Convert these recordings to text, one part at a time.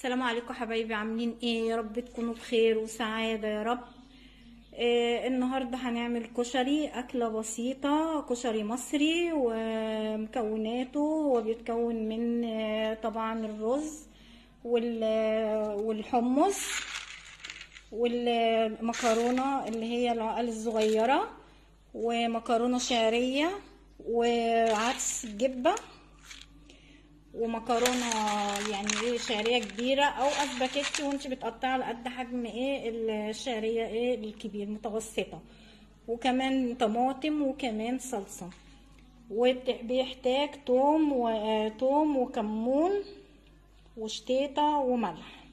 السلام عليكم حبايبي، عاملين ايه؟ يا رب تكونوا بخير وسعادة يا رب. النهاردة هنعمل كشري، أكلة بسيطة، كشري مصري. ومكوناته هو بيتكون من طبعا الرز والحمص والمكرونة اللي هي العقل الصغيرة، ومكرونة شعرية، وعدس جبة، ومكرونه يعني ايه شعريه كبيره او اسباجيتي، وانت بتقطعي على قد حجم ايه الشعريه ايه الكبير متوسطه، وكمان طماطم، وكمان صلصه. وبيحتاج توم وكمون وشطيطه وملح.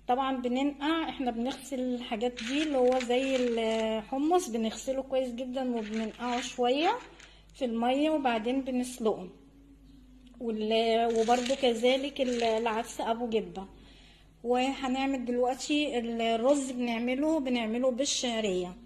طبعا احنا بنغسل الحاجات دي، اللي هو زي الحمص بنغسله كويس جدا وبننقعه شويه في الميه وبعدين بنسلقه. وبرده كذلك العدس ابو جبه. وهنعمل دلوقتي الرز، بنعمله بالشعريه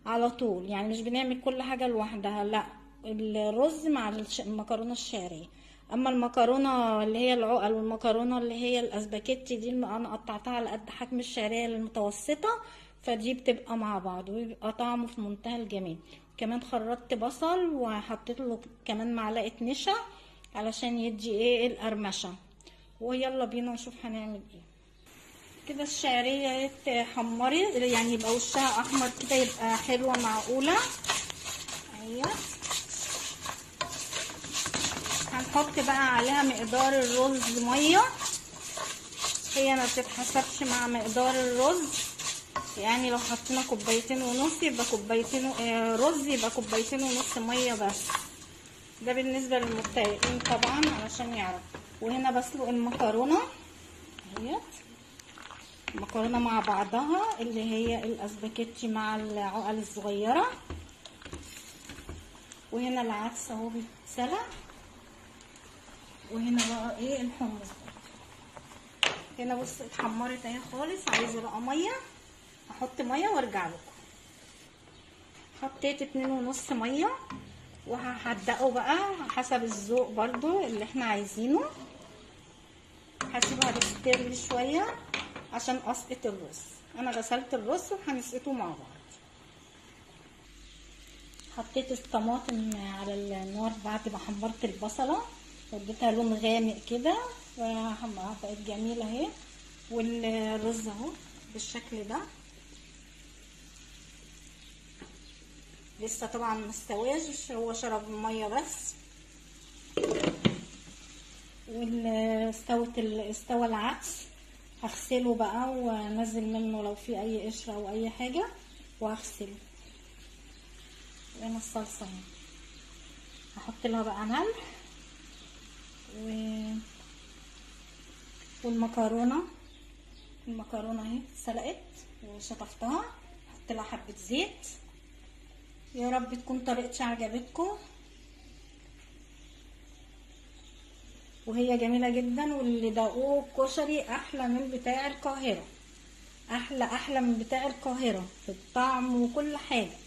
على طول، يعني مش بنعمل كل حاجه لوحدها، لا، الرز مع المكرونه الشعريه. اما المكرونه اللي هي العقل والمكرونه اللي هي الاسباجيتي دي اللي انا قطعتها على قد حجم الشعريه المتوسطه، فدي بتبقى مع بعض ويبقى طعمه في منتهى الجمال. كمان خرطت بصل وحطيت له كمان معلقه نشا علشان يدي ايه القرمشه. ويلا بينا نشوف هنعمل ايه. كده الشعريه اتحمرت، يعني يبقى وشها احمر كده، يبقى حلوه معقوله. اهي هنحط بقى عليها مقدار الرز ميه، هي ما بتتحسبش مع مقدار الرز، يعني لو حطينا كوبايتين ونص يبقى كوبايتين رز، يبقى كوبايتين ونص ميه بس. ده بالنسبه للمبتدئين طبعا علشان يعرفوا. وهنا بسلق المكرونه اهي، المكرونه مع بعضها اللي هي الاسباجيتي مع العقل الصغيره. وهنا العدس اهو بيتسلق. وهنا بقى ايه الحمص. هنا بص اتحمرت اهي خالص، عايزه بقى ميه، احط ميه وارجع لكم. حطيت 2.5 ميه، وهحدقه بقى حسب الذوق برضو اللي احنا عايزينه. هسيبها تستوي شويه عشان اسقط الرز. انا غسلت الرز وهنسقطه مع بعض. حطيت الطماطم على النار بعد ما حمرت البصله واديتها لون غامق كده، بقت جميله اهي. والرز اهو بالشكل ده، لسه طبعا مستواش، هو شرب الميه بس. استوى العدس، هغسله بقى وانزل منه لو في اي قشره او اي حاجه وهغسله. وهنا الصلصه اهي، هحط لها بقى ملح والمكرونه اهي اتسلقت وشطفتها، هحط لها حبه زيت. يا رب تكون طريقتي عجبتكم، وهي جميله جدا. واللي دقوه كشري احلى من بتاع القاهره، احلى من بتاع القاهره في الطعم وكل حاجه.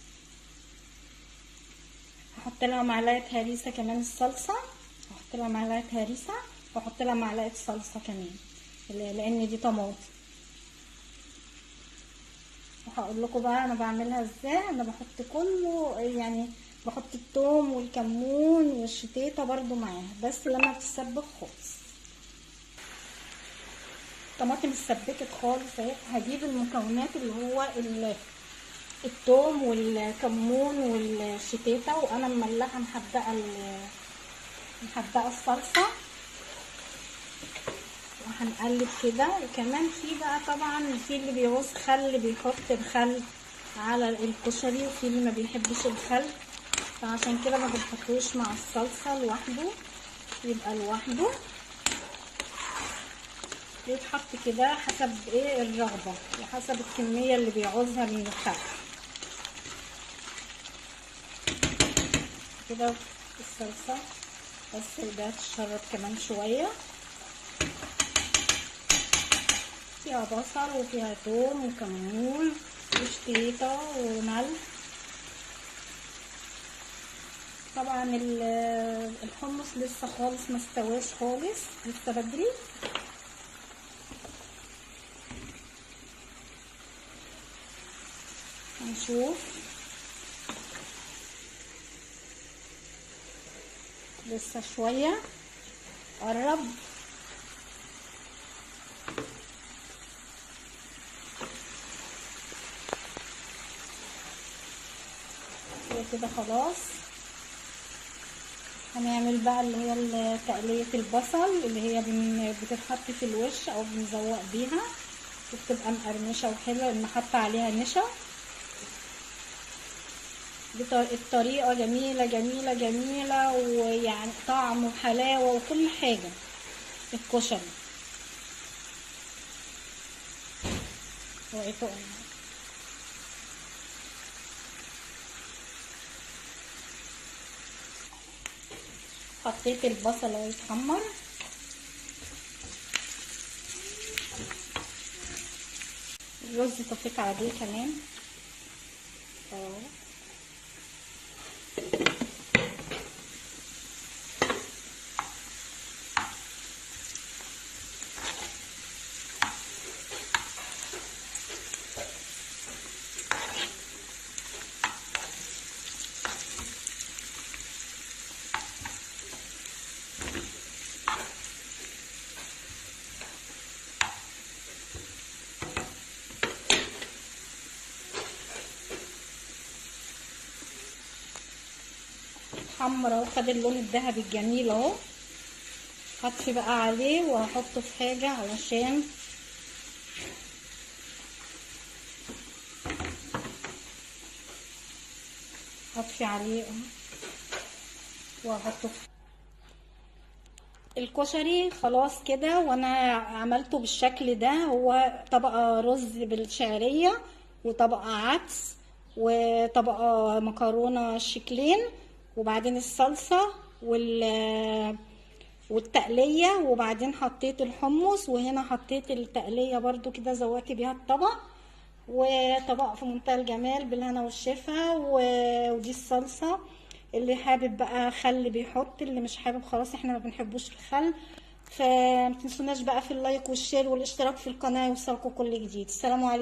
هحط لها معلقه هريسه كمان الصلصه، هحط لها معلقه هريسه واحط لها معلقه صلصه كمان لان دي طماطم. وهقول لكم بقى انا بعملها ازاي. انا بحط كله، يعني بحط الثوم والكمون والشطيطه برضو معاها، بس لما بتسبك خالص. الطماطم اتسبكت خالص اهي. هجيب المكونات اللي هو الثوم والكمون والشطيطه، وانا مملحه محدقه الصلصه، وهنقلب كده. وكمان في بقى طبعا في اللي بيعوز خل بيحط الخل على الكشري، وفي اللي ما بيحبش الخل، فعشان كده ما بنحطوش مع الصلصه لوحده، يبقى لوحده. بيتحط كده حسب ايه الرغبه وحسب الكميه اللي بيعوزها من الخل. كده الصلصه بس ده تشرب كمان شويه. فيها بصل وفيها ثوم وكمون وشطيطه وملح. طبعا الحمص لسه خالص ما استواش خالص، لسه بدري. نشوف. لسه شوية، قرب. كده خلاص. هنعمل بقى اللي هي تقلية البصل اللي هي بتتحط في الوش او بنزوق بيها، وبتبقى مقرمشة وحلوة لان حاطة عليها نشا. الطريقة جميلة جميلة جميلة، ويعني طعم وحلاوة وكل حاجة الكشري. حطيت البصل اهو يتحمر. الرز طفيت عليه كمان اهو. حمر اهو، خد اللون الذهبي الجميل اهو. هطفي بقى عليه وهحطه في حاجة علشان هطفي عليه وهحطه في الكشري. خلاص كده، وانا عملته بالشكل ده. هو طبقة رز بالشعرية، وطبقة عدس، وطبقة مكرونة شكلين، وبعدين الصلصة والتقلية، وبعدين حطيت الحمص، وهنا حطيت التقلية برضو كده زوقت بيها الطبق. وطبق في منتهى الجمال بالهنا والشفا. ودي الصلصة. اللي حابب بقى خل بيحط، اللي مش حابب خلاص احنا ما بنحبوش الخل. فمتنسوناش بقى في اللايك والشير والاشتراك في القناة، يوصلكوا كل جديد. السلام عليكم.